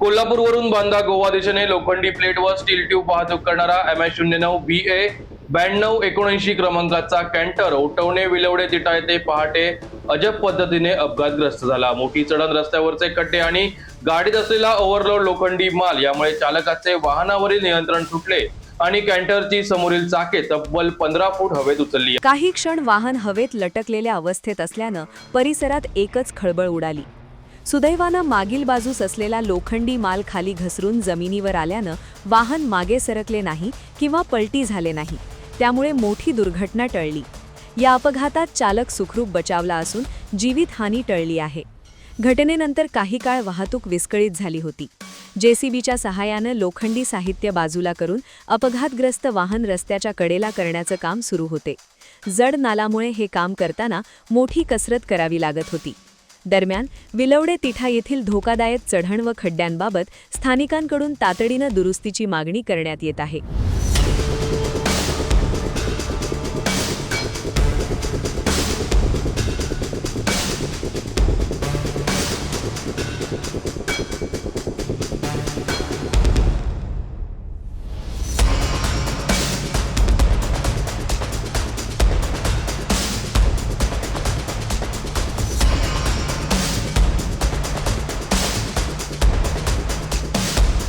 कोल्हापूरवरून बांदा गोवा दिशेने लोखंडी प्लेट व स्टील ट्यूब वाहतूक करणारा MS09 BA 9279 क्रमांकाचा कॅन्टर उटवणे विलवडे तिठा येथे पहाटे अजब पद्धतीने अपघातग्रस्त झाला। मोठी चढण, रस्त्यावरचे खड्डे आणि गाडीत असलेला ओव्हरलोड लोखंडी माल यामुळे चालकाचे वाहनावरील नियंत्रण सुटले आणि कॅन्टरची समोरील चाके तब्बल 15 फूट हवेत उचलली। काही क्षण वाहन हवेत लटकलेल्या अवस्थेत असल्यानं परिसरात एकच खळबळ उडाली। सुदैवानं मागील बाजूस असलेला लोखंडी माल खाली घसरून जमिनीवर आल्यानं वाहन मागे सरकले नाही किंवा पलटी झाले नाही, त्यामुळे मोठी दुर्घटना टळली। या अपघातात चालक सुखरूप बचावला असून जीवितहानी टळली आहे। घटनेनंतर काही काळ वाहतूक विस्कळीत झाली होती। JCBच्या सहाय्यानं लोखंडी साहित्य बाजूला करून अपघातग्रस्त वाहन रस्त्याच्या कडेला करण्याचं काम सुरू होते। जड नालामुळे हे काम करताना मोठी कसरत करावी लागत होती। दरम्यान विलवडे तिठा येथील धोकादायक चढण व खड्ड्यांबाबत स्थानिकांकडून तातडीनं दुरुस्तीची मागणी करण्यात येत आहे।